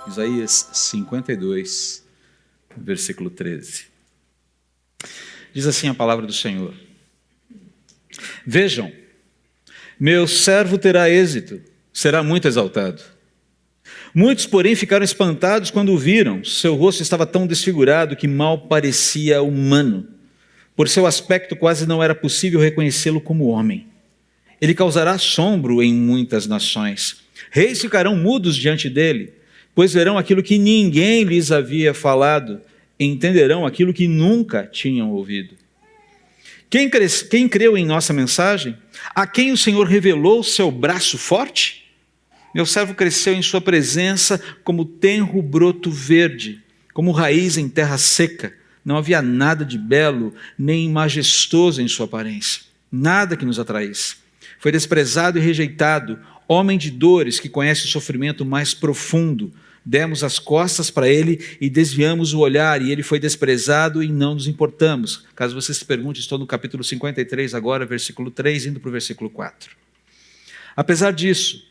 Isaías 52, versículo 13. Diz assim a palavra do Senhor: Vejam, meu servo terá êxito, será muito exaltado. Muitos, porém, ficaram espantados quando o viram. Seu rosto estava tão desfigurado que mal parecia humano. Por seu aspecto, quase não era possível reconhecê-lo como homem. Ele causará assombro em muitas nações. Reis ficarão mudos diante dele, pois verão aquilo que ninguém lhes havia falado, e entenderão aquilo que nunca tinham ouvido. Quem creu em nossa mensagem? A quem o Senhor revelou seu braço forte? Meu servo cresceu em sua presença como tenro broto verde, como raiz em terra seca. Não havia nada de belo nem majestoso em sua aparência, nada que nos atraísse. Foi desprezado e rejeitado, homem de dores que conhece o sofrimento mais profundo. Demos as costas para ele e desviamos o olhar, e ele foi desprezado e não nos importamos. Caso você se pergunte, estou no capítulo 53 agora, versículo 3, indo para o versículo 4. Apesar disso,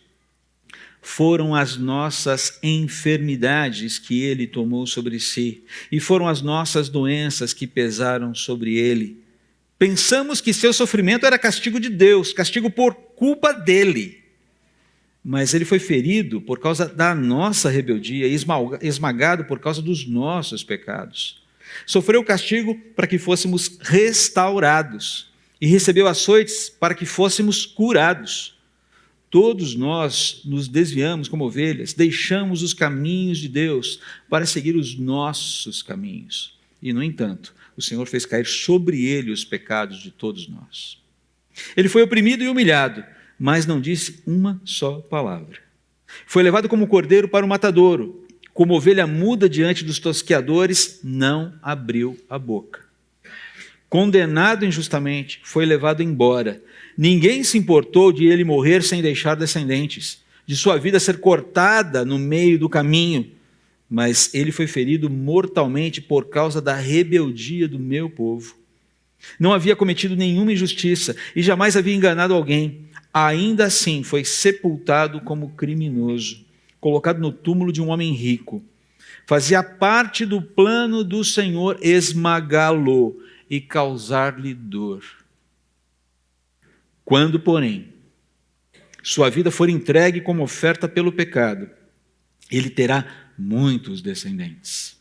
foram as nossas enfermidades que ele tomou sobre si, e foram as nossas doenças que pesaram sobre ele. Pensamos que seu sofrimento era castigo de Deus, castigo por culpa dele. Mas ele foi ferido por causa da nossa rebeldia, esmagado por causa dos nossos pecados. Sofreu o castigo para que fôssemos restaurados, e recebeu açoites para que fôssemos curados. Todos nós nos desviamos como ovelhas, deixamos os caminhos de Deus para seguir os nossos caminhos. E, no entanto, o Senhor fez cair sobre ele os pecados de todos nós. Ele foi oprimido e humilhado, mas não disse uma só palavra. Foi levado como cordeiro para o matadouro, como ovelha muda diante dos tosqueadores, não abriu a boca. Condenado injustamente, foi levado embora. Ninguém se importou de ele morrer sem deixar descendentes, de sua vida ser cortada no meio do caminho, mas ele foi ferido mortalmente por causa da rebeldia do meu povo. Não havia cometido nenhuma injustiça e jamais havia enganado alguém. Ainda assim foi sepultado como criminoso, colocado no túmulo de um homem rico. Fazia parte do plano do Senhor esmagá-lo e causar-lhe dor. Quando, porém, sua vida for entregue como oferta pelo pecado, ele terá muitos descendentes.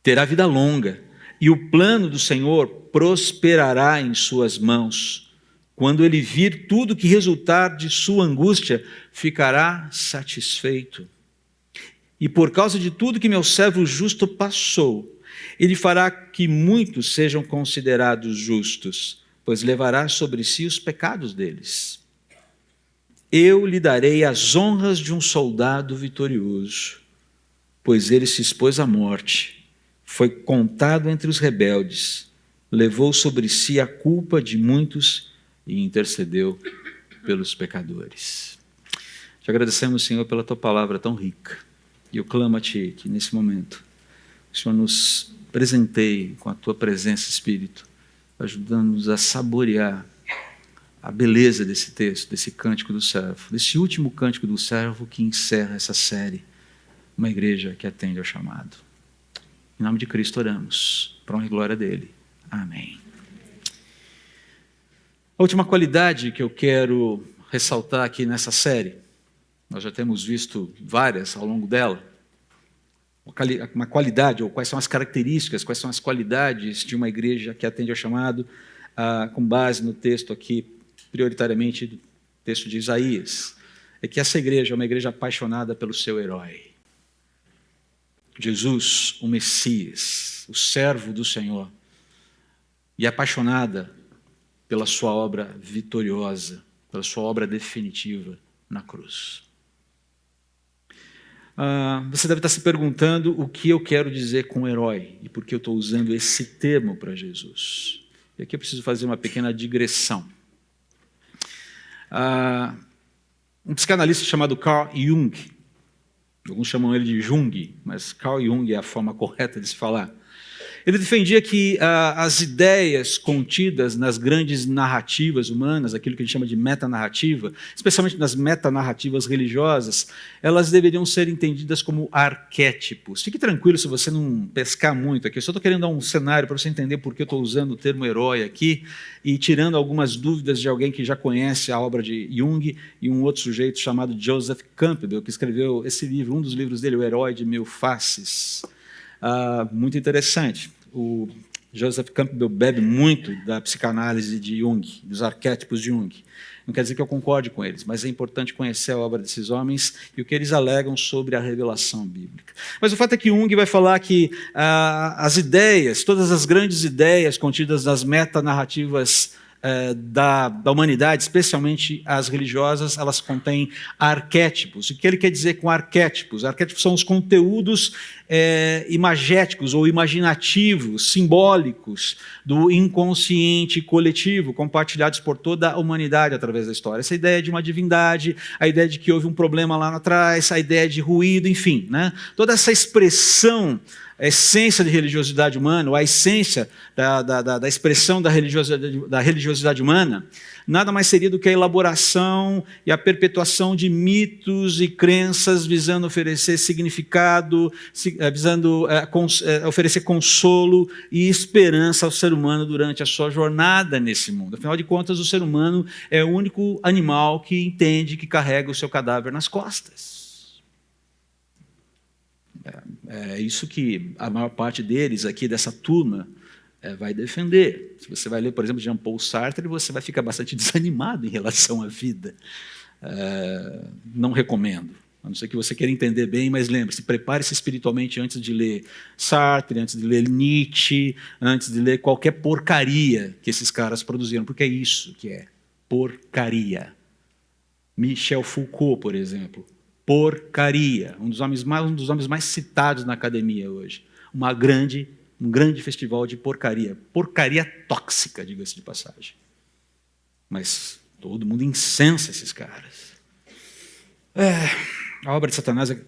Terá vida longa, e o plano do Senhor prosperará em suas mãos. Quando ele vir tudo que resultar de sua angústia, ficará satisfeito. E por causa de tudo que meu servo justo passou, ele fará que muitos sejam considerados justos, pois levará sobre si os pecados deles. Eu lhe darei as honras de um soldado vitorioso, pois ele se expôs à morte, foi contado entre os rebeldes, levou sobre si a culpa de muitos e intercedeu pelos pecadores. Te agradecemos, Senhor, pela tua palavra tão rica, e eu clamo a ti que nesse momento o Senhor nos presenteie com a tua presença, Espírito, ajudando-nos a saborear a beleza desse texto, desse cântico do servo, desse último cântico do servo que encerra essa série, uma igreja que atende ao chamado. Em nome de Cristo oramos, para a honra e glória dele. Amém. A última qualidade que eu quero ressaltar aqui nessa série, nós já temos visto várias ao longo dela, uma qualidade, ou quais são as características, quais são as qualidades de uma igreja que atende ao chamado, com base no texto aqui, prioritariamente do texto de Isaías, é que essa igreja é uma igreja apaixonada pelo seu herói. Jesus, o Messias, o servo do Senhor, e apaixonada pela sua obra vitoriosa, pela sua obra definitiva na cruz. Você deve estar se perguntando o que eu quero dizer com herói e por que eu estou usando esse termo para Jesus. E aqui eu preciso fazer uma pequena digressão. Um psicanalista chamado Carl Jung, alguns chamam ele de Jung, mas Carl Jung é a forma correta de se falar. Ele defendia que as ideias contidas nas grandes narrativas humanas, aquilo que a gente chama de metanarrativa, especialmente nas metanarrativas religiosas, elas deveriam ser entendidas como arquétipos. Fique tranquilo se você não pescar muito aqui, eu só estou querendo dar um cenário para você entender por que eu estou usando o termo herói aqui e tirando algumas dúvidas de alguém que já conhece a obra de Jung e um outro sujeito chamado Joseph Campbell, que escreveu esse livro, um dos livros dele, O Herói de Mil Faces. Muito interessante. O Joseph Campbell bebe muito da psicanálise de Jung, dos arquétipos de Jung. Não quer dizer que eu concorde com eles, mas é importante conhecer a obra desses homens e o que eles alegam sobre a revelação bíblica. Mas o fato é que Jung vai falar que as ideias, todas as grandes ideias contidas nas metanarrativas da humanidade, especialmente as religiosas, elas contêm arquétipos. O que ele quer dizer com arquétipos? Arquétipos são os conteúdos imagéticos ou imaginativos, simbólicos, do inconsciente coletivo, compartilhados por toda a humanidade através da história. Essa ideia de uma divindade, a ideia de que houve um problema lá atrás, a ideia de ruído, enfim, né? Toda essa expressão, a essência de religiosidade humana, ou a essência da expressão da religiosidade humana, nada mais seria do que a elaboração e a perpetuação de mitos e crenças visando oferecer significado, visando oferecer consolo e esperança ao ser humano durante a sua jornada nesse mundo. Afinal de contas, o ser humano é o único animal que entende que carrega o seu cadáver nas costas. É isso que a maior parte deles aqui, dessa turma, vai defender. Se você vai ler, por exemplo, Jean-Paul Sartre, você vai ficar bastante desanimado em relação à vida. Não recomendo, a não ser que você queira entender bem, mas lembre-se, prepare-se espiritualmente antes de ler Sartre, antes de ler Nietzsche, antes de ler qualquer porcaria que esses caras produziram, porque é isso que é, porcaria. Michel Foucault, por exemplo. Porcaria, um dos homens mais citados na academia hoje. Um grande festival de porcaria. Porcaria tóxica, diga-se de passagem. Mas todo mundo incensa esses caras. A obra de Satanás é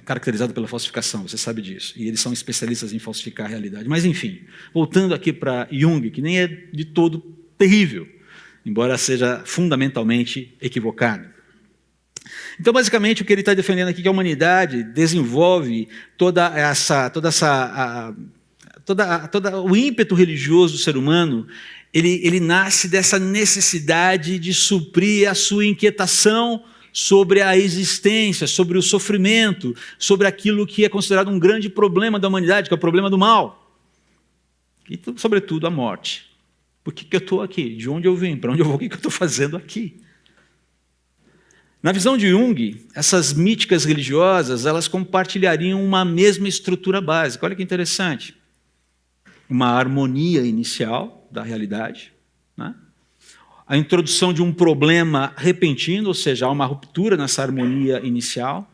caracterizada pela falsificação, você sabe disso. E eles são especialistas em falsificar a realidade. Mas, enfim, voltando aqui para Jung, que nem é de todo terrível, embora seja fundamentalmente equivocado. Então, basicamente, o que ele está defendendo aqui é que a humanidade desenvolve todo o ímpeto religioso do ser humano, ele nasce dessa necessidade de suprir a sua inquietação sobre a existência, sobre o sofrimento, sobre aquilo que é considerado um grande problema da humanidade, que é o problema do mal. E, sobretudo, a morte. Por que eu estou aqui? De onde eu vim? Para onde eu vou? O que eu estou fazendo aqui? Na visão de Jung, essas míticas religiosas, elas compartilhariam uma mesma estrutura básica. Olha que interessante. Uma harmonia inicial da realidade, né? A introdução de um problema repentino, ou seja, há uma ruptura nessa harmonia inicial.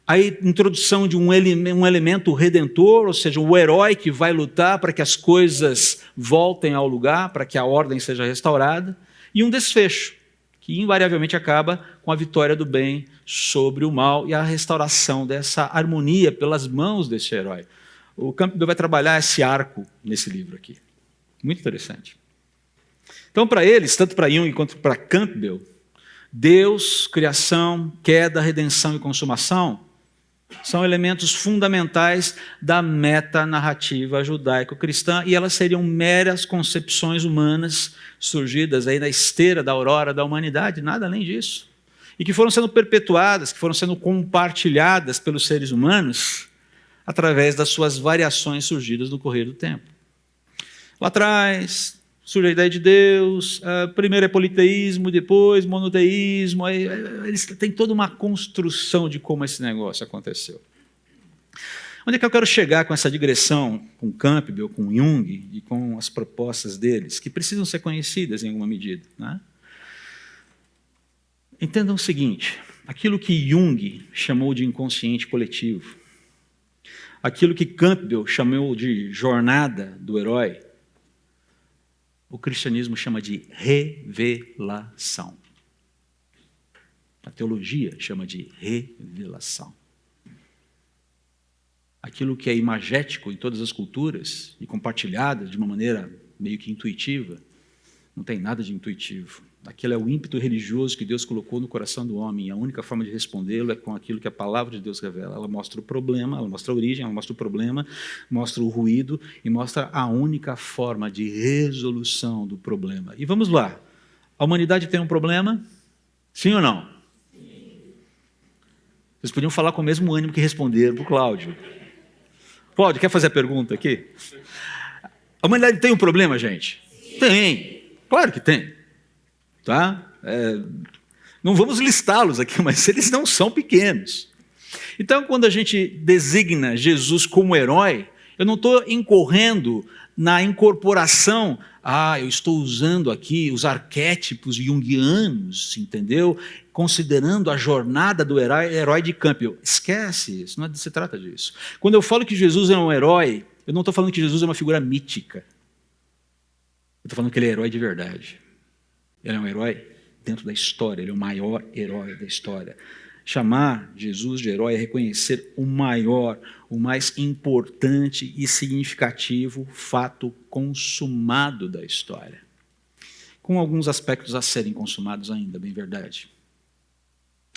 A introdução de um elemento redentor, ou seja, o herói que vai lutar para que as coisas voltem ao lugar, para que a ordem seja restaurada. E um desfecho, que invariavelmente acaba com a vitória do bem sobre o mal e a restauração dessa harmonia pelas mãos desse herói. O Campbell vai trabalhar esse arco nesse livro aqui. Muito interessante. Então, para eles, tanto para Jung quanto para Campbell, Deus, criação, queda, redenção e consumação são elementos fundamentais da metanarrativa judaico-cristã e elas seriam meras concepções humanas surgidas aí na esteira da aurora da humanidade, nada além disso. E que foram sendo perpetuadas, que foram sendo compartilhadas pelos seres humanos através das suas variações surgidas no correr do tempo. Lá atrás surge a ideia de Deus, primeiro é politeísmo, depois monoteísmo, eles têm toda uma construção de como esse negócio aconteceu. Onde é que eu quero chegar com essa digressão, com Campbell, com Jung e com as propostas deles, que precisam ser conhecidas em alguma medida, né? Entendam o seguinte, aquilo que Jung chamou de inconsciente coletivo, aquilo que Campbell chamou de jornada do herói, o cristianismo chama de revelação. A teologia chama de revelação. aquilo que é imagético em todas as culturas e compartilhado de uma maneira meio que intuitiva, não tem nada de intuitivo. Aquilo é o ímpeto religioso que Deus colocou no coração do homem, e a única forma de respondê-lo é com aquilo que a palavra de Deus revela. Ela mostra o problema, ela mostra a origem, ela mostra o problema, mostra o ruído e mostra a única forma de resolução do problema. E vamos lá, a humanidade tem um problema? Sim ou não? Vocês podiam falar com o mesmo ânimo que responderam para o Cláudio. Cláudio, quer fazer a pergunta aqui? A humanidade tem um problema, gente? Tem, claro que tem. Tá? Não vamos listá-los aqui, mas eles não são pequenos. Então, quando a gente designa Jesus como herói, eu não estou incorrendo na incorporação, eu estou usando aqui os arquétipos junguianos, entendeu? Considerando a jornada do herói de Campbell. Esquece isso, não se trata disso. Quando eu falo que Jesus é um herói, eu não estou falando que Jesus é uma figura mítica. Eu estou falando que ele é herói de verdade. Ele é um herói dentro da história, ele é o maior herói da história. Chamar Jesus de herói é reconhecer o maior, o mais importante e significativo fato consumado da história. Com alguns aspectos a serem consumados ainda, bem verdade.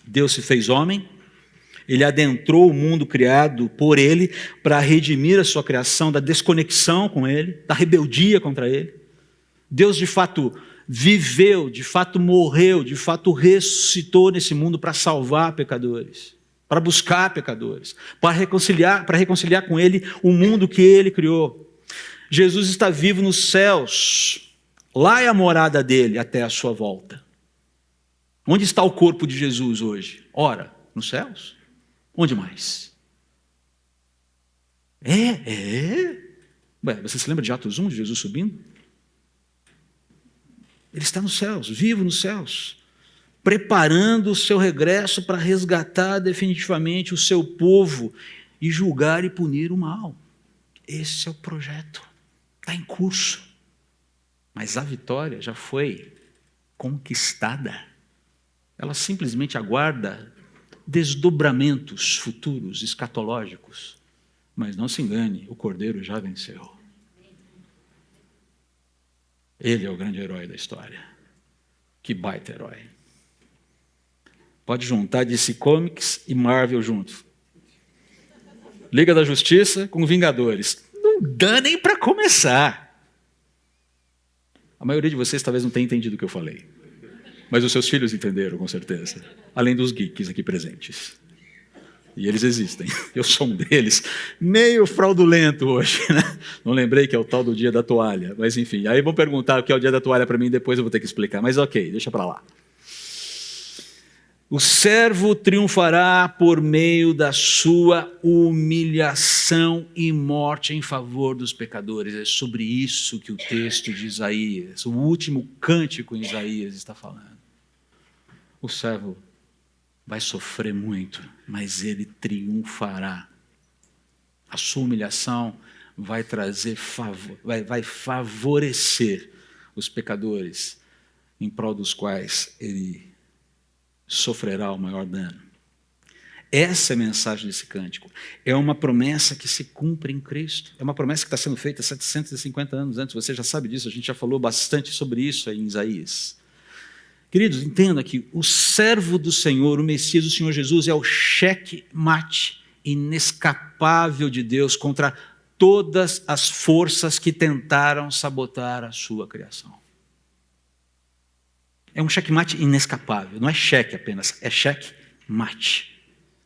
Deus se fez homem, ele adentrou o mundo criado por ele para redimir a sua criação da desconexão com ele, da rebeldia contra ele. Deus, de fato, viveu, de fato morreu, de fato ressuscitou nesse mundo para salvar pecadores, para buscar pecadores, para reconciliar com ele o mundo que ele criou. Jesus está vivo nos céus, lá é a morada dele até a sua volta. Onde está o corpo de Jesus hoje? Ora, nos céus? Onde mais? Você se lembra de Atos 1, de Jesus subindo? Ele está nos céus, vivo nos céus, preparando o seu regresso para resgatar definitivamente o seu povo e julgar e punir o mal. Esse é o projeto, está em curso. Mas a vitória já foi conquistada. Ela simplesmente aguarda desdobramentos futuros, escatológicos. Mas não se engane, o Cordeiro já venceu. Ele é o grande herói da história. Que baita herói. Pode juntar DC Comics e Marvel junto. Liga da Justiça com Vingadores. Não dá nem para começar. A maioria de vocês talvez não tenha entendido o que eu falei. Mas os seus filhos entenderam, com certeza. Além dos geeks aqui presentes. E eles existem. Eu sou um deles. Meio fraudulento hoje, né? Não lembrei que é o tal do dia da toalha. Mas enfim, aí vão perguntar o que é o dia da toalha para mim, depois eu vou ter que explicar. Mas ok, deixa para lá. O servo triunfará por meio da sua humilhação e morte em favor dos pecadores. É sobre isso que o texto de Isaías, o último cântico em Isaías está falando. O servo vai sofrer muito, mas ele triunfará. A sua humilhação vai trazer vai favorecer os pecadores, em prol dos quais ele sofrerá o maior dano. Essa é a mensagem desse cântico. É uma promessa que se cumpre em Cristo. É uma promessa que está sendo feita 750 anos antes. Você já sabe disso, a gente já falou bastante sobre isso aí em Isaías. Queridos, entenda que o servo do Senhor, o Messias, o Senhor Jesus, é o cheque-mate inescapável de Deus contra todas as forças que tentaram sabotar a sua criação. É um cheque-mate inescapável, não é cheque apenas, é cheque-mate.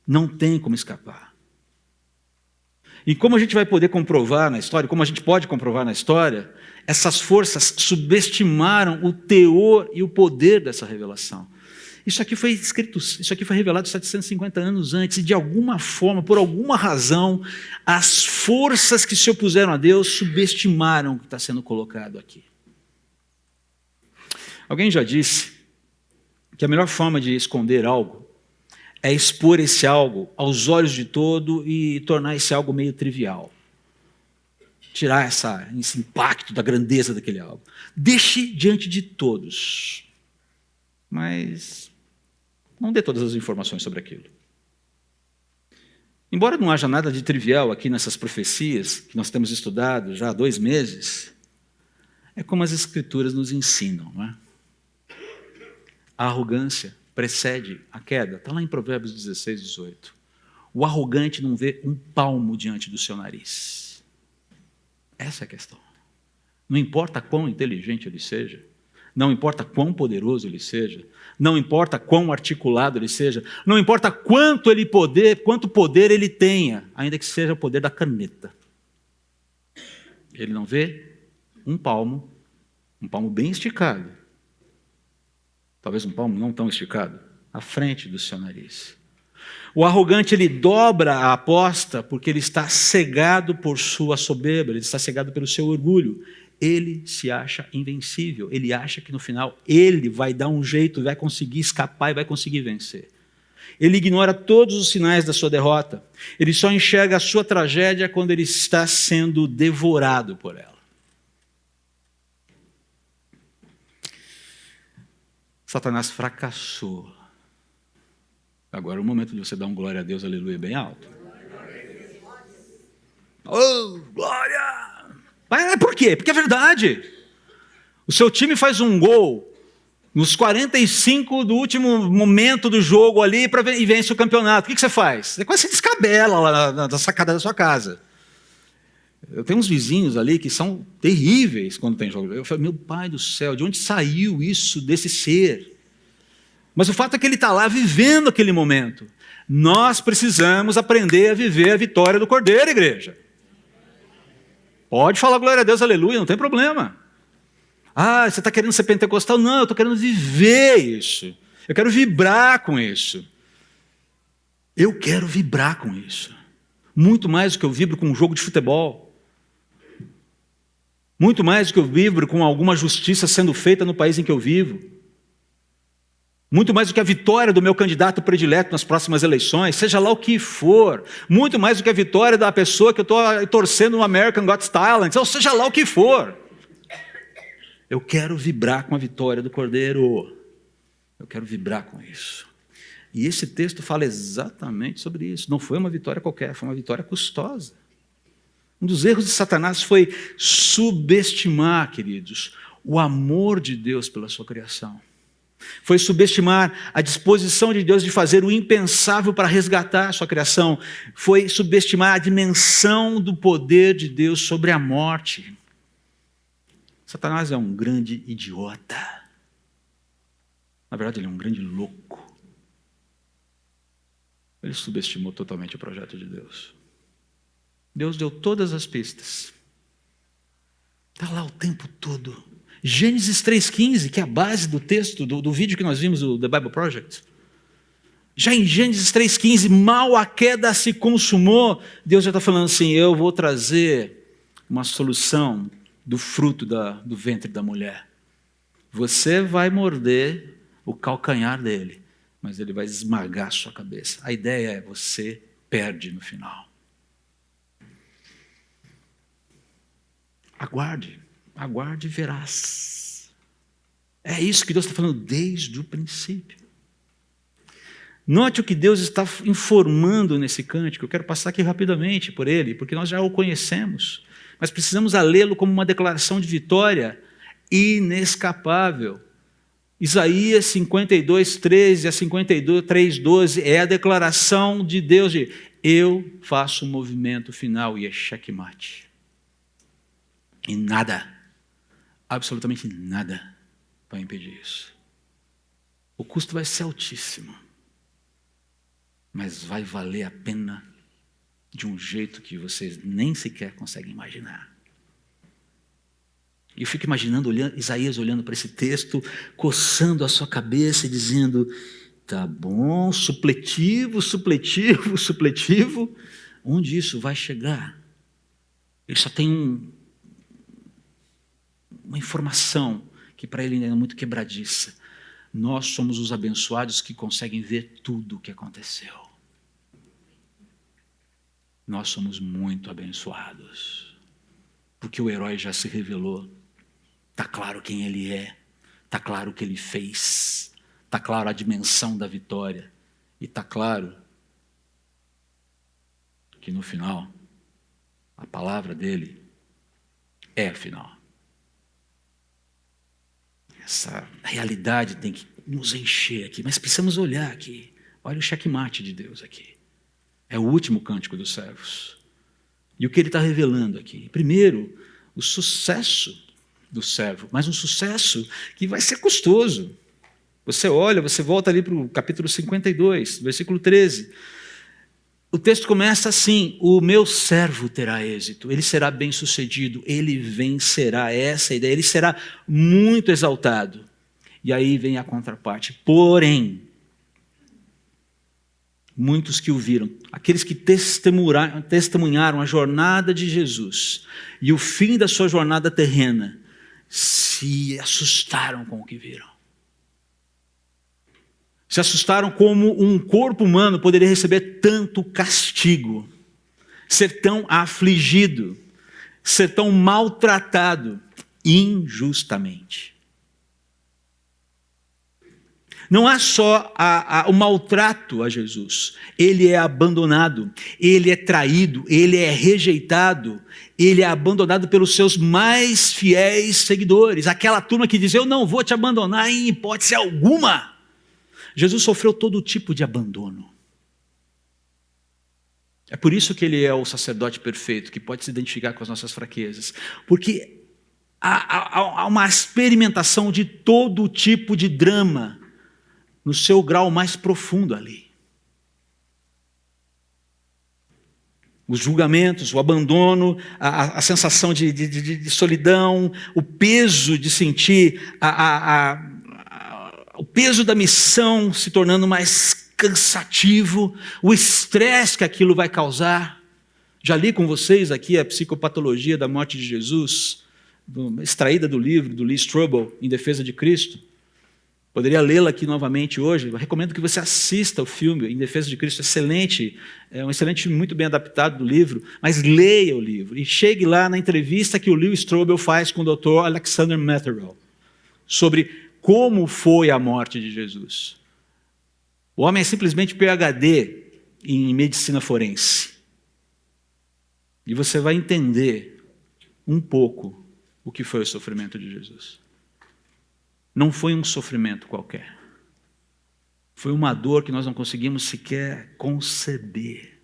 Não tem como escapar. E como a gente vai poder comprovar na história, como a gente pode comprovar na história, essas forças subestimaram o teor e o poder dessa revelação. Isso aqui foi escrito, isso aqui foi revelado 750 anos antes, e de alguma forma, por alguma razão, as forças que se opuseram a Deus subestimaram o que está sendo colocado aqui. Alguém já disse que a melhor forma de esconder algo é expor esse algo aos olhos de todo e tornar esse algo meio trivial. Tirar esse impacto da grandeza daquele algo. Deixe diante de todos. Mas não dê todas as informações sobre aquilo. Embora não haja nada de trivial aqui nessas profecias que nós temos estudado já há 2 meses, é como as Escrituras nos ensinam, não é? A arrogância precede a queda. Está lá em Provérbios 16, 18. O arrogante não vê um palmo diante do seu nariz. Essa é a questão. Não importa quão inteligente ele seja, não importa quão poderoso ele seja, não importa quão articulado ele seja, não importa quanto poder ele tenha, ainda que seja o poder da caneta. Ele não vê um palmo bem esticado, talvez um palmo não tão esticado, à frente do seu nariz. O arrogante, ele dobra a aposta porque ele está cegado por sua soberba, ele está cegado pelo seu orgulho. Ele se acha invencível, ele acha que no final ele vai dar um jeito, vai conseguir escapar e vai conseguir vencer. Ele ignora todos os sinais da sua derrota, ele só enxerga a sua tragédia quando ele está sendo devorado por ela. Satanás fracassou. Agora é o momento de você dar um glória a Deus, aleluia, bem alto. Oh, glória! Mas por quê? Porque é verdade. O seu time faz um gol nos 45 do último momento do jogo ali e vence o campeonato. O que você faz? Você quase se descabela lá na sacada da sua casa. Eu tenho uns vizinhos ali que são terríveis quando tem jogo. Eu falo, meu pai do céu, de onde saiu isso desse ser? Mas o fato é que ele está lá vivendo aquele momento. Nós precisamos aprender a viver a vitória do Cordeiro, igreja. Pode falar glória a Deus, aleluia, não tem problema. Ah, você está querendo ser pentecostal? Não, eu estou querendo viver isso. Eu quero vibrar com isso. Eu quero vibrar com isso. Muito mais do que eu vibro com um jogo de futebol. Muito mais do que eu vibro com alguma justiça sendo feita no país em que eu vivo. Muito mais do que a vitória do meu candidato predileto nas próximas eleições, seja lá o que for. Muito mais do que a vitória da pessoa que eu estou torcendo no American Got Talent, ou seja lá o que for. Eu quero vibrar com a vitória do Cordeiro. Eu quero vibrar com isso. E esse texto fala exatamente sobre isso. Não foi uma vitória qualquer, foi uma vitória custosa. Um dos erros de Satanás foi subestimar, queridos, o amor de Deus pela sua criação. Foi subestimar a disposição de Deus de fazer o impensável para resgatar a sua criação. Foi subestimar a dimensão do poder de Deus sobre a morte. Satanás é um grande idiota. Na verdade, ele é um grande louco. Ele subestimou totalmente o projeto de Deus. Deus deu todas as pistas. Está lá o tempo todo. Gênesis 3,15, que é a base do texto, do vídeo que nós vimos, do The Bible Project. Já em Gênesis 3,15, mal a queda se consumou, Deus já está falando assim, eu vou trazer uma solução do fruto do ventre da mulher. Você vai morder o calcanhar dele, mas ele vai esmagar a sua cabeça. A ideia é, você perde no final. Aguarde e verás. É isso que Deus está falando desde o princípio. Note o que Deus está informando nesse cântico. Eu quero passar aqui rapidamente por ele, porque nós já o conhecemos, mas precisamos lê-lo como uma declaração de vitória inescapável. Isaías 52, 13 a 53, 12 é a declaração de Deus de eu faço o movimento final e é checkmate. E nada, absolutamente nada vai impedir isso. O custo vai ser altíssimo, mas vai valer a pena de um jeito que vocês nem sequer conseguem imaginar. E eu fico imaginando Isaías olhando para esse texto, coçando a sua cabeça e dizendo, tá bom, supletivo, onde isso vai chegar? Ele só tem uma informação que para ele ainda é muito quebradiça. Nós somos os abençoados que conseguem ver tudo o que aconteceu. Nós somos muito abençoados, porque o herói já se revelou. Está claro quem ele é, está claro o que ele fez, está claro a dimensão da vitória, e está claro que no final, a palavra dele é a final. Essa realidade tem que nos encher aqui, mas precisamos olhar aqui. Olha o checkmate de Deus aqui. É o último cântico dos servos. E o que ele está revelando aqui? Primeiro, o sucesso do servo, mas um sucesso que vai ser custoso. Você olha, você volta ali para o capítulo 52, versículo 13. O texto começa assim: o meu servo terá êxito, ele será bem-sucedido, ele vencerá. Essa ideia, ele será muito exaltado. E aí vem a contraparte. Porém, muitos que o viram, aqueles que testemunharam a jornada de Jesus e o fim da sua jornada terrena, se assustaram com o que viram. Se assustaram como um corpo humano poderia receber tanto castigo, ser tão afligido, ser tão maltratado injustamente. Não há só o maltrato a Jesus, ele é abandonado, ele é traído, ele é rejeitado, ele é abandonado pelos seus mais fiéis seguidores, aquela turma que diz: eu não vou te abandonar em hipótese alguma. Jesus sofreu todo tipo de abandono. É por isso que ele é o sacerdote perfeito, que pode se identificar com as nossas fraquezas, porque há uma experimentação de todo tipo de drama, no seu grau mais profundo ali. Os julgamentos, o abandono, a sensação de solidão, o peso de sentir o peso da missão se tornando mais cansativo, o estresse que aquilo vai causar. Já li com vocês aqui a psicopatologia da morte de Jesus, extraída do livro do Lee Strobel, Em Defesa de Cristo. Poderia lê-la aqui novamente hoje. Eu recomendo que você assista o filme Em Defesa de Cristo, excelente, é um excelente filme, muito bem adaptado do livro, mas leia o livro e chegue lá na entrevista que o Lee Strobel faz com o Dr. Alexander Metherell, sobre como foi a morte de Jesus. O homem é simplesmente PhD em medicina forense. E você vai entender um pouco o que foi o sofrimento de Jesus. Não foi um sofrimento qualquer. Foi uma dor que nós não conseguimos sequer conceber.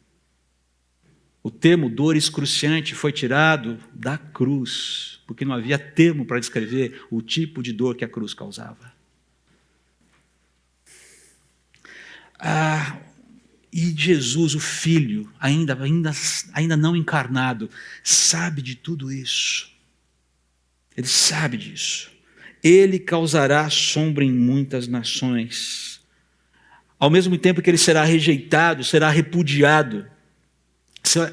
O termo dor excruciante foi tirado da cruz, porque não havia termo para descrever o tipo de dor que a cruz causava. E Jesus, o Filho, ainda não encarnado, sabe de tudo isso. Ele sabe disso. Ele causará assombro em muitas nações. Ao mesmo tempo que ele será rejeitado, será repudiado,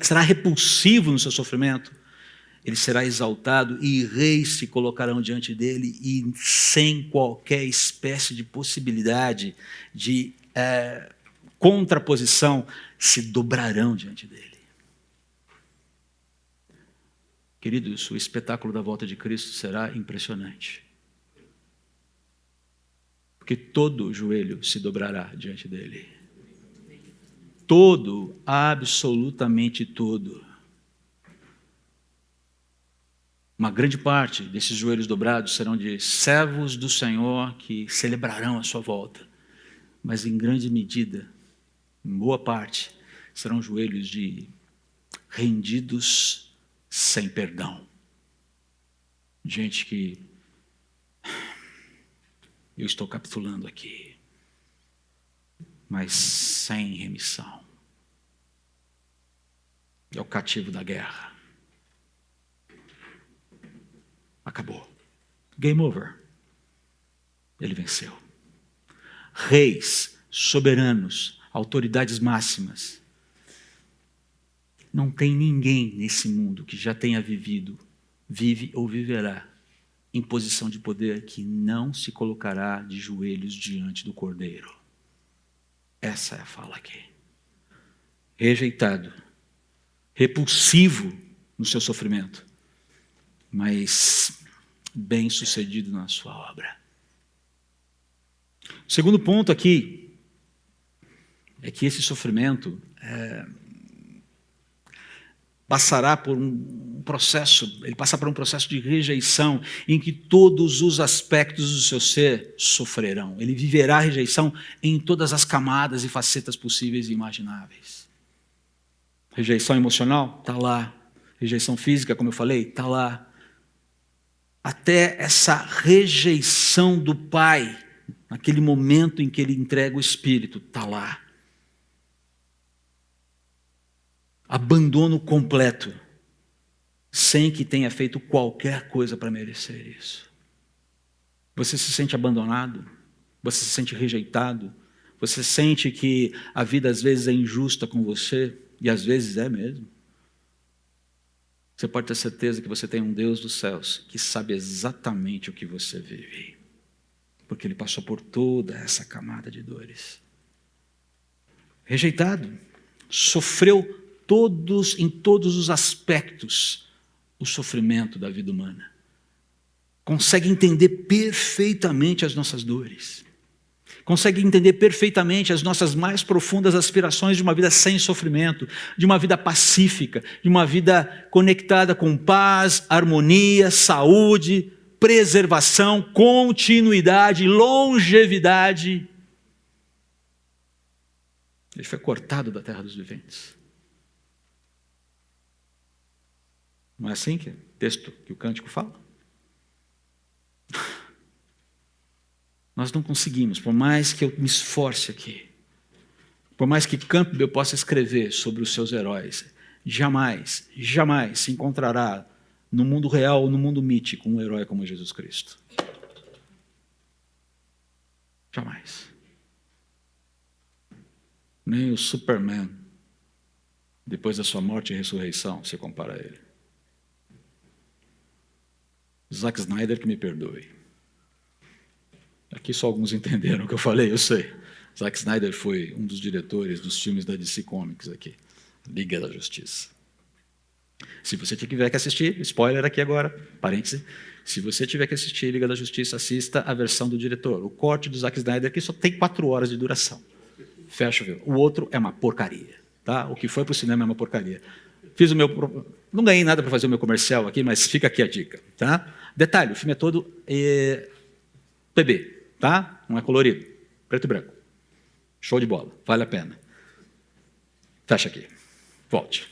será repulsivo no seu sofrimento, ele será exaltado e reis se colocarão diante dele e sem qualquer espécie de possibilidade de contraposição, se dobrarão diante dele. Queridos, o espetáculo da volta de Cristo será impressionante. Porque todo joelho se dobrará diante dele. Todo, absolutamente todo. Uma grande parte desses joelhos dobrados serão de servos do Senhor que celebrarão a sua volta. Mas em grande medida, em boa parte, serão joelhos de rendidos sem perdão. Gente que eu estou capitulando aqui, mas sem remissão. É o cativo da guerra. Acabou. Game over. Ele venceu. Reis, soberanos, autoridades máximas. Não tem ninguém nesse mundo que já tenha vivido, vive ou viverá em posição de poder que não se colocará de joelhos diante do Cordeiro. Essa é a fala aqui. Rejeitado, repulsivo no seu sofrimento, mas bem-sucedido na sua obra. O segundo ponto aqui é que esse sofrimento passará por um processo, ele passará por um processo de rejeição em que todos os aspectos do seu ser sofrerão. Ele viverá a rejeição em todas as camadas e facetas possíveis e imagináveis. Rejeição emocional? Está lá. Rejeição física, como eu falei? Está lá. Até essa rejeição do pai, naquele momento em que ele entrega o espírito, está lá. Abandono completo, sem que tenha feito qualquer coisa para merecer isso. Você se sente abandonado? Você se sente rejeitado? Você sente que a vida às vezes é injusta com você? E às vezes é mesmo. Você pode ter certeza que você tem um Deus dos céus que sabe exatamente o que você vive. Porque Ele passou por toda essa camada de dores. Rejeitado, sofreu em todos os aspectos o sofrimento da vida humana. Consegue entender perfeitamente as nossas dores. Consegue entender perfeitamente as nossas mais profundas aspirações de uma vida sem sofrimento, de uma vida pacífica, de uma vida conectada com paz, harmonia, saúde, preservação, continuidade, longevidade. Ele foi cortado da terra dos viventes. Não é assim que o texto, que o cântico fala? Nós não conseguimos, por mais que eu me esforce aqui, por mais que Campbell possa escrever sobre os seus heróis, jamais se encontrará no mundo real ou no mundo mítico um herói como Jesus Cristo. Jamais. Nem o Superman, depois da sua morte e ressurreição, se compara a ele. Zack Snyder que me perdoe. Aqui só alguns entenderam o que eu falei, eu sei. Zack Snyder foi um dos diretores dos filmes da DC Comics aqui, Liga da Justiça. Se você tiver que assistir, spoiler aqui agora, parêntese, se você tiver que assistir Liga da Justiça, assista a versão do diretor. O corte do Zack Snyder aqui só tem 4 horas de duração. Fecha, viu? O outro é uma porcaria. Tá? O que foi para o cinema é uma porcaria. Não ganhei nada para fazer o meu comercial aqui, mas fica aqui a dica. Tá? Detalhe, o filme é todo PB, tá? Não é colorido, preto e branco. Show de bola, vale a pena. Fecha aqui, volte.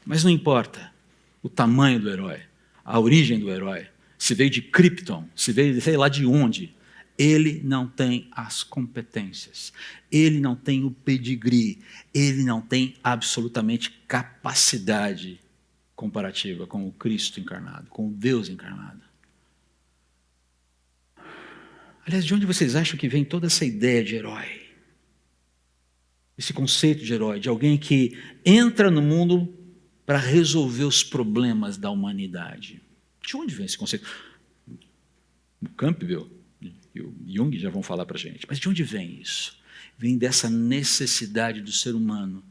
Mas não importa o tamanho do herói, a origem do herói, se veio de Krypton, se veio de sei lá de onde, ele não tem as competências, ele não tem o pedigree, ele não tem absolutamente capacidade comparativa com o Cristo encarnado, com o Deus encarnado. Aliás, de onde vocês acham que vem toda essa ideia de herói? Esse conceito de herói, de alguém que entra no mundo para resolver os problemas da humanidade. De onde vem esse conceito? O Campbell e o Jung já vão falar para a gente. Mas de onde vem isso? Vem dessa necessidade do ser humano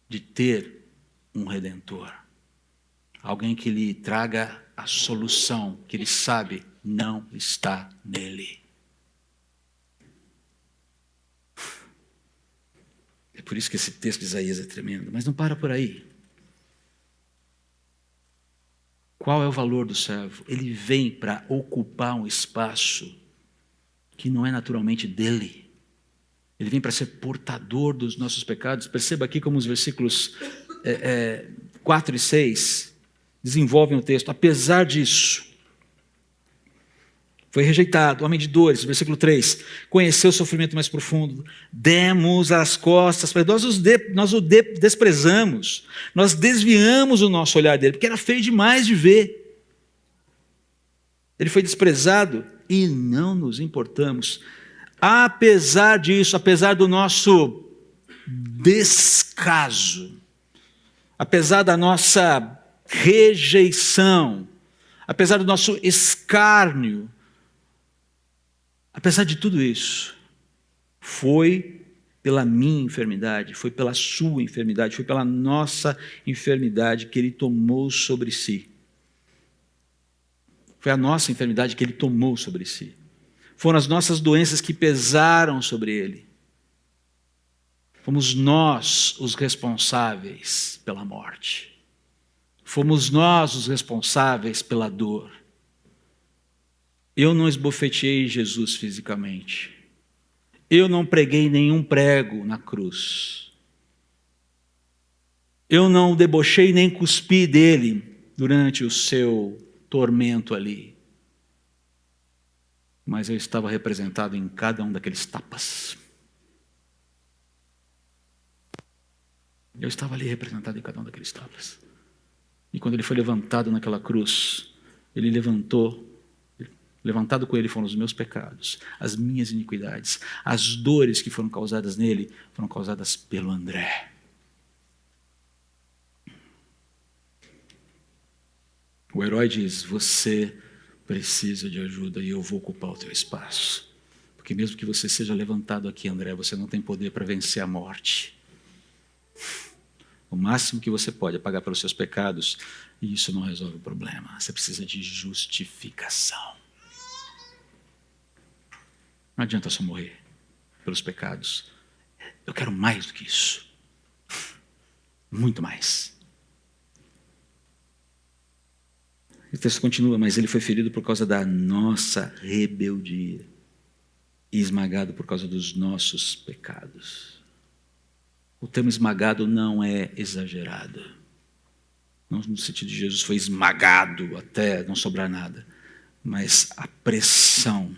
de ter um redentor. Alguém que lhe traga a solução que ele sabe não está nele. É por isso que esse texto de Isaías é tremendo. Mas não para por aí. Qual é o valor do servo? Ele vem para ocupar um espaço que não é naturalmente dele. Ele vem para ser portador dos nossos pecados. Perceba aqui como os versículos 4 e 6 desenvolvem o texto. Apesar disso, foi rejeitado, homem de dores, versículo 3, conheceu o sofrimento mais profundo, demos as costas, nós o desprezamos, nós desviamos o nosso olhar dele, porque era feio demais de ver. Ele foi desprezado e não nos importamos. Apesar disso, apesar do nosso descaso, apesar da nossa rejeição, apesar do nosso escárnio, apesar de tudo isso, foi pela minha enfermidade, foi pela sua enfermidade, foi pela nossa enfermidade que Ele tomou sobre si. Foi a nossa enfermidade que Ele tomou sobre si. Foram as nossas doenças que pesaram sobre Ele. Fomos nós os responsáveis pela morte. Fomos nós os responsáveis pela dor. Eu não esbofeteei Jesus fisicamente. Eu não preguei nenhum prego na cruz. Eu não debochei nem cuspi dele durante o seu tormento ali. Mas eu estava representado em cada um daqueles tapas. Eu estava ali representado em cada um daqueles tapas. E quando ele foi levantado naquela cruz, ele levantado com ele foram os meus pecados, as minhas iniquidades, as dores que foram causadas nele, foram causadas pelo André. O herói diz, você precisa de ajuda e eu vou ocupar o teu espaço. Porque mesmo que você seja levantado aqui, André, você não tem poder para vencer a morte. O máximo que você pode é pagar pelos seus pecados, e isso não resolve o problema. Você precisa de justificação. Não adianta só morrer pelos pecados. Eu quero mais do que isso. Muito mais. O texto continua, mas ele foi ferido por causa da nossa rebeldia e esmagado por causa dos nossos pecados. O termo esmagado não é exagerado. Não no sentido de Jesus foi esmagado até não sobrar nada. Mas a pressão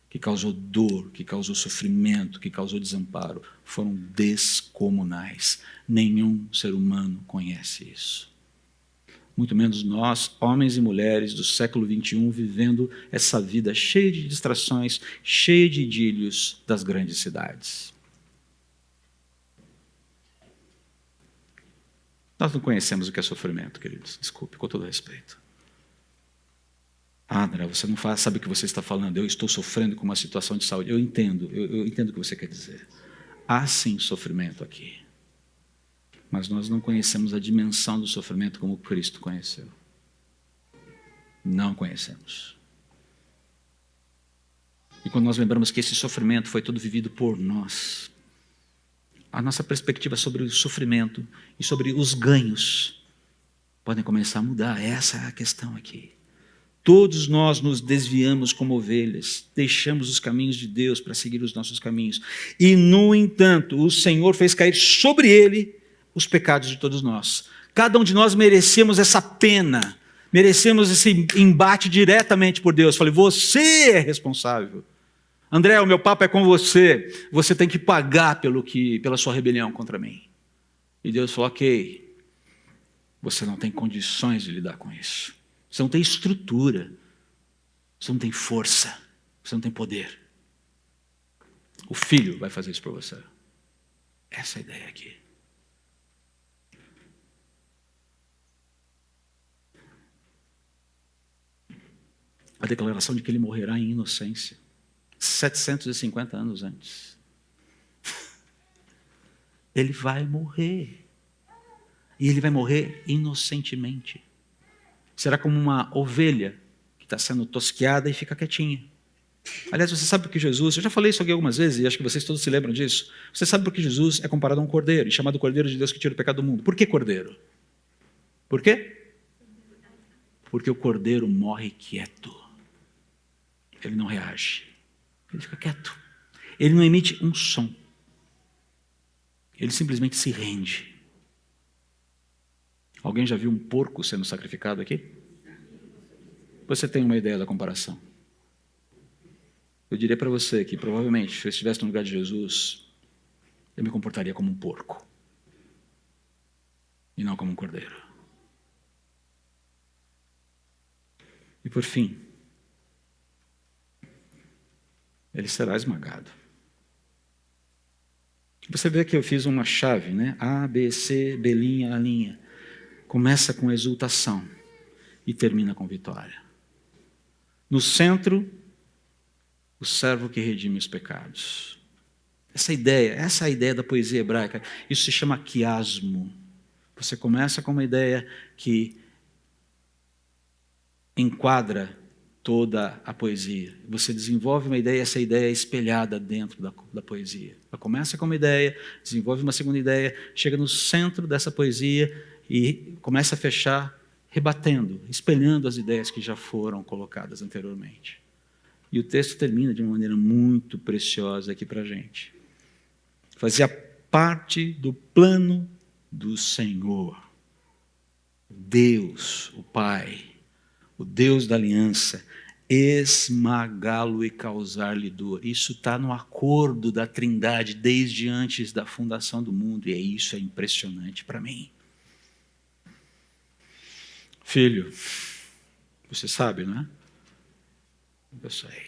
que causou dor, que causou sofrimento, que causou desamparo, foram descomunais. Nenhum ser humano conhece isso. Muito menos nós, homens e mulheres do século XXI, vivendo essa vida cheia de distrações, cheia de idílios das grandes cidades. Nós não conhecemos o que é sofrimento, queridos. Desculpe, com todo respeito. André, você não sabe o que você está falando. Eu estou sofrendo com uma situação de saúde. Eu entendo o que você quer dizer. Há sim sofrimento aqui. Mas nós não conhecemos a dimensão do sofrimento como Cristo conheceu. Não conhecemos. E quando nós lembramos que esse sofrimento foi todo vivido por nós, a nossa perspectiva sobre o sofrimento e sobre os ganhos podem começar a mudar. Essa é a questão aqui. Todos nós nos desviamos como ovelhas, deixamos os caminhos de Deus para seguir os nossos caminhos. E, no entanto, o Senhor fez cair sobre ele os pecados de todos nós. Cada um de nós merecemos essa pena, merecemos esse embate diretamente por Deus. Falei, você é responsável. André, o meu papo é com você. Você tem que pagar pela sua rebelião contra mim. E Deus falou, ok, você não tem condições de lidar com isso. Você não tem estrutura. Você não tem força. Você não tem poder. O Filho vai fazer isso por você. Essa é a ideia aqui. A declaração de que ele morrerá em inocência. 750 anos antes. Ele vai morrer. E ele vai morrer inocentemente. Será como uma ovelha que está sendo tosqueada e fica quietinha. Aliás, você sabe por que Jesus... Eu já falei isso aqui algumas vezes e acho que vocês todos se lembram disso. Você sabe por que Jesus é comparado a um cordeiro e chamado Cordeiro de Deus que tira o pecado do mundo. Por que cordeiro? Por quê? Porque o cordeiro morre quieto. Ele não reage. Ele fica quieto. Ele não emite um som. Ele simplesmente se rende. Alguém já viu um porco sendo sacrificado aqui? Você tem uma ideia da comparação? Eu diria para você que provavelmente, se eu estivesse no lugar de Jesus, eu me comportaria como um porco. E não como um cordeiro. E por fim, ele será esmagado. Você vê que eu fiz uma chave, né? A, B, C, B', A'. Começa com exultação e termina com vitória. No centro, o servo que redime os pecados. Essa é a ideia da poesia hebraica. Isso se chama quiasmo. Você começa com uma ideia que enquadra toda a poesia. Você desenvolve uma ideia, essa ideia é espelhada dentro da poesia. Ela começa com uma ideia, desenvolve uma segunda ideia, chega no centro dessa poesia e começa a fechar, rebatendo, espelhando as ideias que já foram colocadas anteriormente. E o texto termina de uma maneira muito preciosa aqui para a gente. Fazia parte do plano do Senhor. Deus, o Pai, o Deus da aliança, esmagá-lo e causar-lhe dor. Isso está no acordo da Trindade desde antes da fundação do mundo, e isso é impressionante para mim. Filho, você sabe, não é? Eu sei.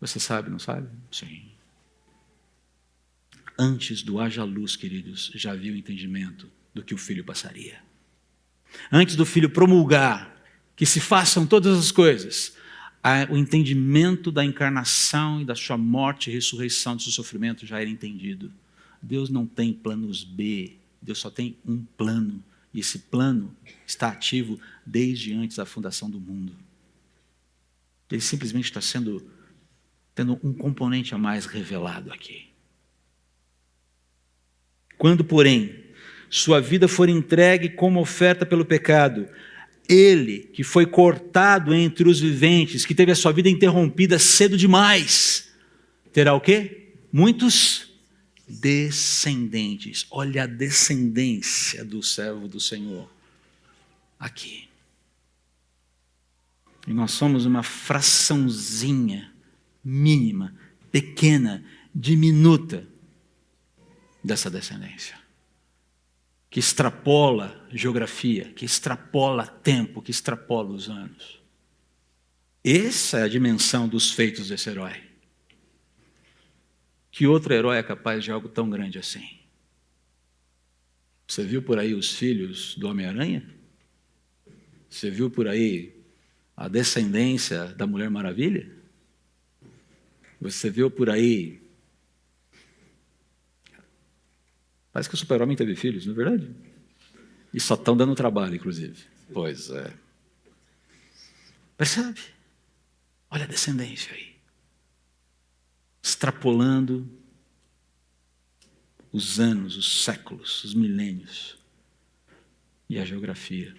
Você sabe, não sabe? Sim. Antes do haja luz, queridos, já havia o entendimento do que o Filho passaria. Antes do Filho promulgar que se façam todas as coisas, o entendimento da encarnação e da sua morte e ressurreição, do seu sofrimento já era entendido. Deus não tem planos B, Deus só tem um plano. E esse plano está ativo desde antes da fundação do mundo. Ele simplesmente está tendo um componente a mais revelado aqui. Quando, porém, sua vida for entregue como oferta pelo pecado, ele, que foi cortado entre os viventes, que teve a sua vida interrompida cedo demais, terá o quê? Muitos descendentes. Olha a descendência do servo do Senhor aqui. E nós somos uma fraçãozinha mínima, pequena, diminuta dessa descendência, que extrapola geografia, que extrapola tempo, que extrapola os anos. Essa é a dimensão dos feitos desse herói. Que outro herói é capaz de algo tão grande assim? Você viu por aí os filhos do Homem-Aranha? Você viu por aí a descendência da Mulher Maravilha? Você viu por aí... Parece que o Super-Homem teve filhos, não é verdade? E só estão dando trabalho, inclusive. Pois é. Percebe? Olha a descendência aí. Extrapolando os anos, os séculos, os milênios. E a geografia.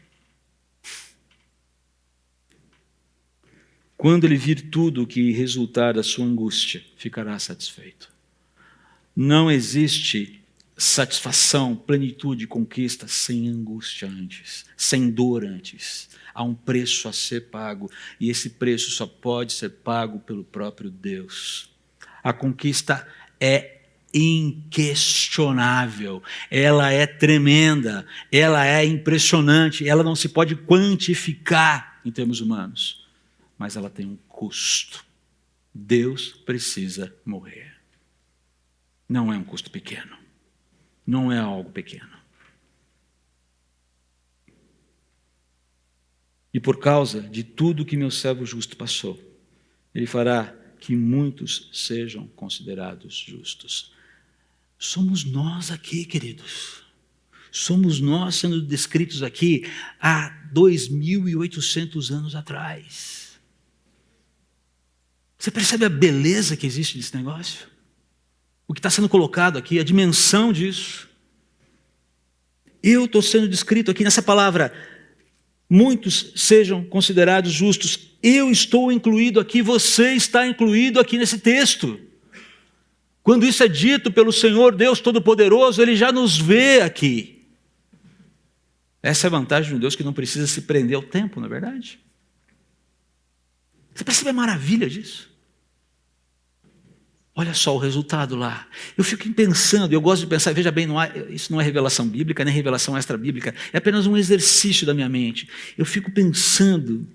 Quando ele vir tudo o que resultar da sua angústia, ficará satisfeito. Não existe satisfação, plenitude, conquista sem angústia antes, sem dor antes. Há um preço a ser pago, e esse preço só pode ser pago pelo próprio Deus. A conquista é inquestionável, ela é tremenda, ela é impressionante, ela não se pode quantificar em termos humanos, mas ela tem um custo. Deus precisa morrer. Não é um custo pequeno. Não é algo pequeno. E por causa de tudo que meu servo justo passou, ele fará que muitos sejam considerados justos. Somos nós aqui, queridos. Somos nós sendo descritos aqui há 2.800 anos atrás. Você percebe a beleza que existe nesse negócio? O que está sendo colocado aqui, a dimensão disso. Eu estou sendo descrito aqui nessa palavra, muitos sejam considerados justos. Eu estou incluído aqui, você está incluído aqui nesse texto. Quando isso é dito pelo Senhor Deus Todo-Poderoso, Ele já nos vê aqui. Essa é a vantagem de um Deus que não precisa se prender ao tempo, não é verdade? Você percebe a maravilha disso? Olha só o resultado lá. Eu fico pensando, eu gosto de pensar, veja bem, isso não é revelação bíblica, nem revelação extra-bíblica, é apenas um exercício da minha mente. Eu fico pensando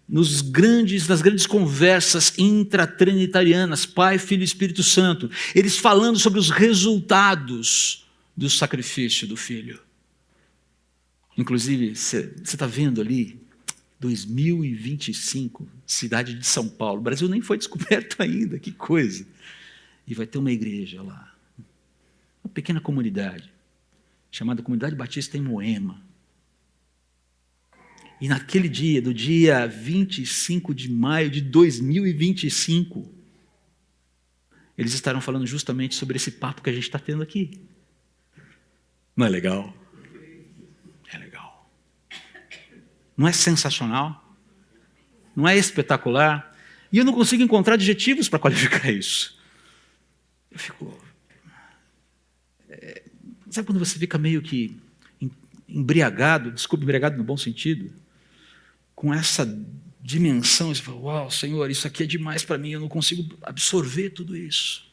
nas grandes conversas intratrinitarianas, Pai, Filho e Espírito Santo, eles falando sobre os resultados do sacrifício do Filho. Inclusive, você está vendo ali, 2025, cidade de São Paulo. O Brasil nem foi descoberto ainda, que coisa. E vai ter uma igreja lá, uma pequena comunidade, chamada Comunidade Batista em Moema. E naquele dia, do dia 25 de maio de 2025, eles estarão falando justamente sobre esse papo que a gente está tendo aqui. Não é legal? É legal. Não é sensacional? Não é espetacular? E eu não consigo encontrar adjetivos para qualificar isso. Eu fico... Sabe quando você fica meio que embriagado, desculpa, embriagado no bom sentido, com essa dimensão, você fala, uau, Senhor, isso aqui é demais para mim, eu não consigo absorver tudo isso.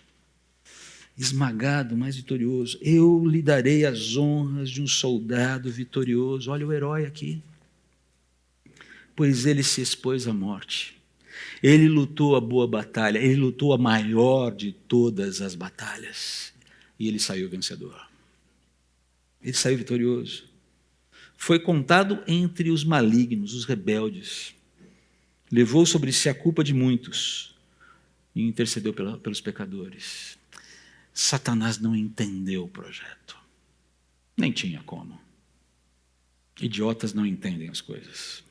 Esmagado, mas vitorioso. Eu lhe darei as honras de um soldado vitorioso. Olha o herói aqui. Pois ele se expôs à morte. Ele lutou a boa batalha, ele lutou a maior de todas as batalhas. E ele saiu vencedor. Ele saiu vitorioso. Foi contado entre os malignos, os rebeldes. Levou sobre si a culpa de muitos e intercedeu pelos pecadores. Satanás não entendeu o projeto. Nem tinha como. Idiotas não entendem as coisas.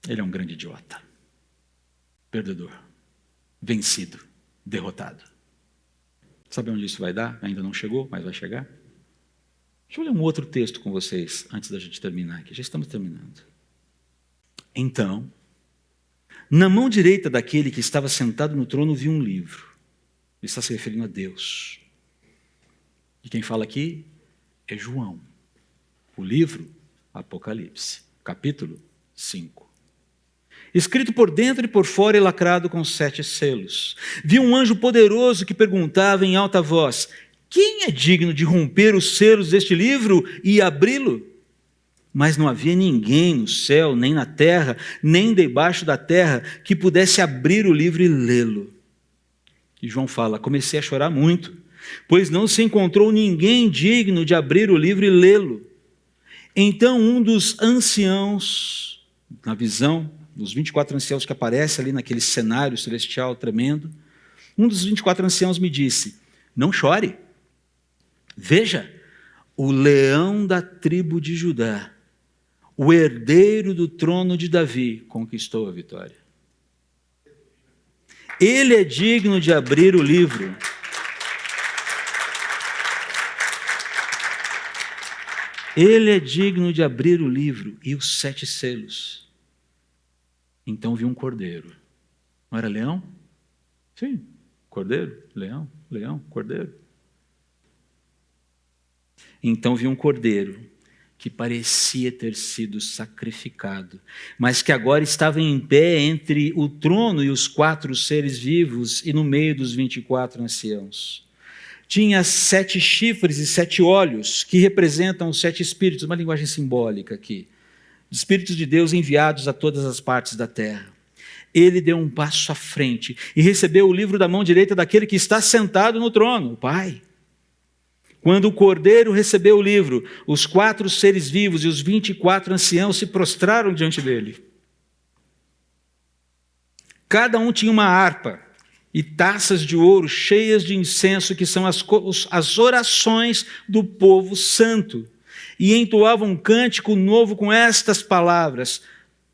Ele é um grande idiota. Perdedor. Vencido. Derrotado. Sabe onde isso vai dar? Ainda não chegou, mas vai chegar. Deixa eu ler um outro texto com vocês, antes da gente terminar aqui. Já estamos terminando. Então, na mão direita daquele que estava sentado no trono, vi um livro. Ele está se referindo a Deus. E quem fala aqui é João. O livro, Apocalipse, capítulo 5. Escrito por dentro e por fora e lacrado com 7 selos. Vi um anjo poderoso que perguntava em alta voz: quem é digno de romper os selos deste livro e abri-lo? Mas não havia ninguém no céu, nem na terra, nem debaixo da terra, que pudesse abrir o livro e lê-lo. E João fala, comecei a chorar muito, pois não se encontrou ninguém digno de abrir o livro e lê-lo. Então um dos anciãos, na visão, dos 24 anciãos que aparece ali naquele cenário celestial tremendo, um dos 24 anciãos me disse, não chore. Veja, o leão da tribo de Judá, o herdeiro do trono de Davi, conquistou a vitória. Ele é digno de abrir o livro. Ele é digno de abrir o livro e os 7 selos. Então vi um cordeiro. Não era leão? Sim, cordeiro, leão, leão, cordeiro. Então vi um cordeiro que parecia ter sido sacrificado, mas que agora estava em pé entre o trono e os 4 seres vivos e no meio dos 24 anciãos. Tinha 7 chifres e 7 olhos, que representam os 7 espíritos, uma linguagem simbólica aqui, espíritos de Deus enviados a todas as partes da terra. Ele deu um passo à frente e recebeu o livro da mão direita daquele que está sentado no trono, o Pai. Quando o cordeiro recebeu o livro, os 4 seres vivos e os 24 anciãos se prostraram diante dele. Cada um tinha uma harpa e taças de ouro cheias de incenso, que são as orações do povo santo. E entoavam um cântico novo com estas palavras: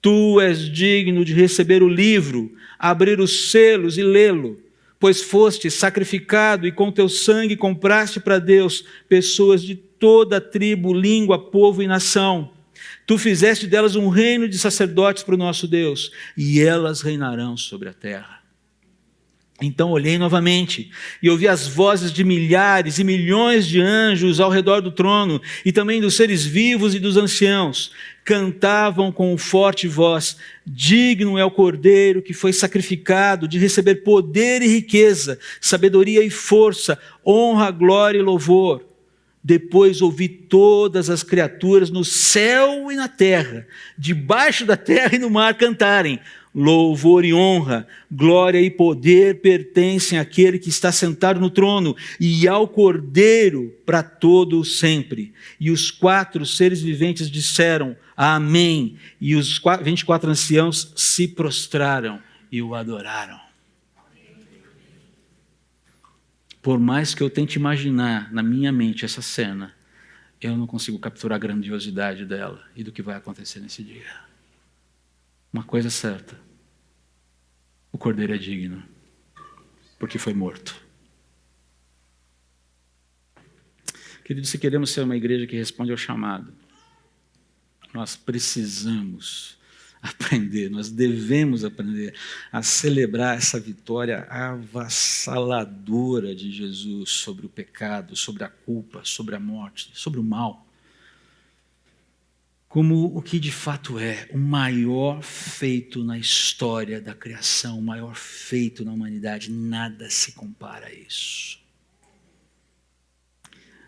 Tu és digno de receber o livro, abrir os selos e lê-lo, pois foste sacrificado e com teu sangue compraste para Deus pessoas de toda tribo, língua, povo e nação. Tu fizeste delas um reino de sacerdotes para o nosso Deus, e elas reinarão sobre a terra. Então olhei novamente e ouvi as vozes de milhares e milhões de anjos ao redor do trono e também dos seres vivos e dos anciãos. Cantavam com forte voz: digno é o Cordeiro que foi sacrificado de receber poder e riqueza, sabedoria e força, honra, glória e louvor. Depois ouvi todas as criaturas no céu e na terra, debaixo da terra e no mar cantarem: louvor e honra, glória e poder pertencem àquele que está sentado no trono e ao Cordeiro para todo sempre. E os 4 seres viventes disseram: amém. E os 24 anciãos se prostraram e o adoraram. Por mais que eu tente imaginar na minha mente essa cena, eu não consigo capturar a grandiosidade dela e do que vai acontecer nesse dia. Uma coisa é certa: o Cordeiro é digno, porque foi morto. Queridos, se queremos ser uma igreja que responde ao chamado, nós precisamos aprender, nós devemos aprender a celebrar essa vitória avassaladora de Jesus sobre o pecado, sobre a culpa, sobre a morte, sobre o mal, como o que de fato é o maior feito na história da criação, o maior feito na humanidade. Nada se compara a isso.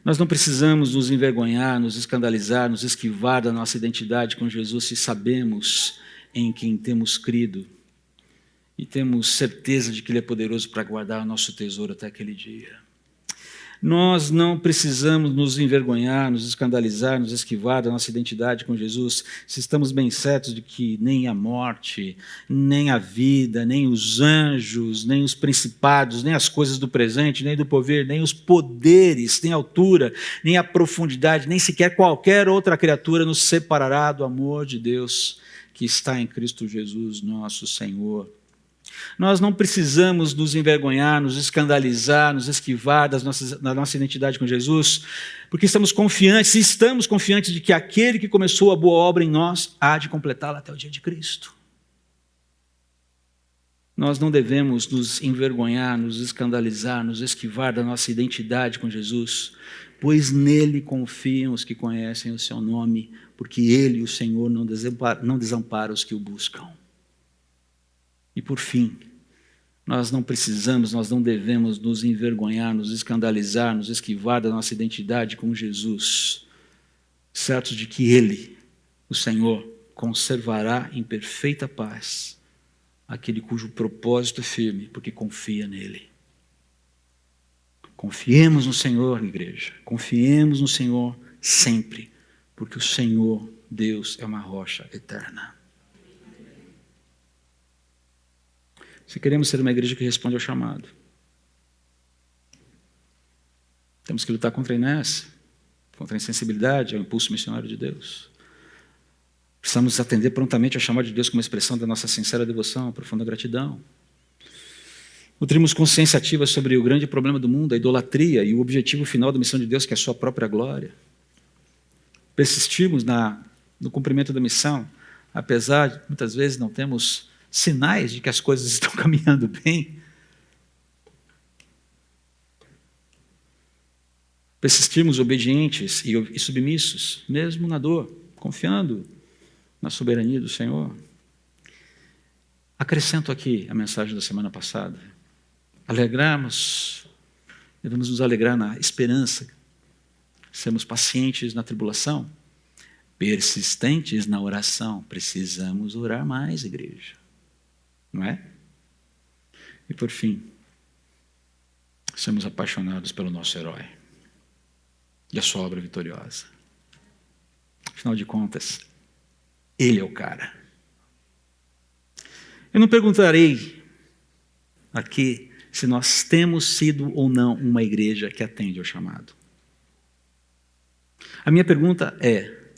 Nós não precisamos nos envergonhar, nos escandalizar, nos esquivar da nossa identidade com Jesus se sabemos em quem temos crido e temos certeza de que Ele é poderoso para guardar o nosso tesouro até aquele dia. Nós não precisamos nos envergonhar, nos escandalizar, nos esquivar da nossa identidade com Jesus, se estamos bem certos de que nem a morte, nem a vida, nem os anjos, nem os principados, nem as coisas do presente, nem do porvir, nem os poderes, nem a altura, nem a profundidade, nem sequer qualquer outra criatura nos separará do amor de Deus que está em Cristo Jesus, nosso Senhor. Nós não precisamos nos envergonhar, nos escandalizar, nos esquivar da nossa identidade com Jesus, porque estamos confiantes de que aquele que começou a boa obra em nós há de completá-la até o dia de Cristo. Nós não devemos nos envergonhar, nos escandalizar, nos esquivar da nossa identidade com Jesus, pois nele confiam os que conhecem o seu nome, porque ele, o Senhor, não desampara os que o buscam. E por fim, nós não devemos nos envergonhar, nos escandalizar, nos esquivar da nossa identidade com Jesus, certos de que Ele, o Senhor, conservará em perfeita paz aquele cujo propósito é firme, porque confia nele. Confiemos no Senhor, igreja, confiemos no Senhor sempre, porque o Senhor, Deus, é uma rocha eterna. Se queremos ser uma igreja que responde ao chamado, temos que lutar contra a inércia, contra a insensibilidade, ao impulso missionário de Deus. Precisamos atender prontamente ao chamado de Deus como expressão da nossa sincera devoção, profunda gratidão. Nutrimos consciência ativa sobre o grande problema do mundo, a idolatria, e o objetivo final da missão de Deus, que é a sua própria glória. Persistimos no cumprimento da missão, apesar de muitas vezes não termos sinais de que as coisas estão caminhando bem. Persistirmos obedientes e submissos, mesmo na dor, confiando na soberania do Senhor. Acrescento aqui a mensagem da semana passada. Devemos nos alegrar na esperança, sermos pacientes na tribulação, persistentes na oração. Precisamos orar mais, igreja. Não é? E por fim, sermos apaixonados pelo nosso herói e a sua obra vitoriosa. Afinal de contas, ele é o cara. Eu não perguntarei aqui se nós temos sido ou não uma igreja que atende ao chamado. A minha pergunta é,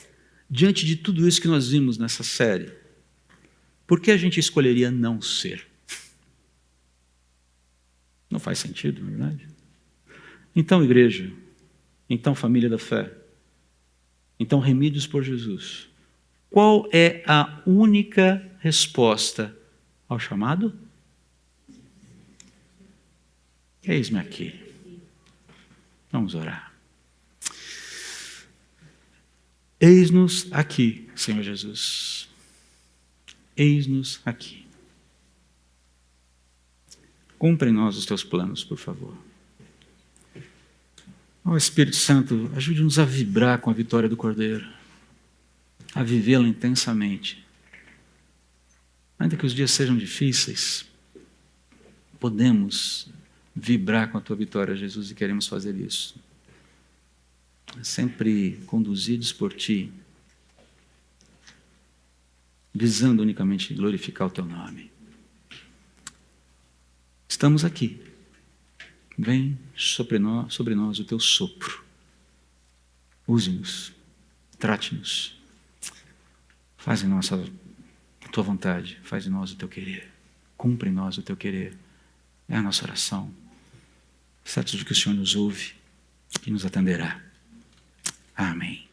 diante de tudo isso que nós vimos nessa série, por que a gente escolheria não ser? Não faz sentido, não é verdade? Então, igreja, então, família da fé, então, remidos por Jesus, qual é a única resposta ao chamado? Eis-me aqui. Vamos orar. Eis-nos aqui, Senhor Jesus. Eis-nos aqui. Cumpre em nós os teus planos, por favor. Ó Espírito Santo, ajude-nos a vibrar com a vitória do Cordeiro, a vivê-la intensamente. Ainda que os dias sejam difíceis, podemos vibrar com a tua vitória, Jesus, e queremos fazer isso. Sempre conduzidos por ti, visando unicamente glorificar o teu nome. Estamos aqui. Vem sobre nós o teu sopro, use-nos, trate-nos, faz em nós a tua vontade, faz em nós o teu querer, cumpre em nós o teu querer. É a nossa oração, certo de que o Senhor nos ouve e nos atenderá. Amém.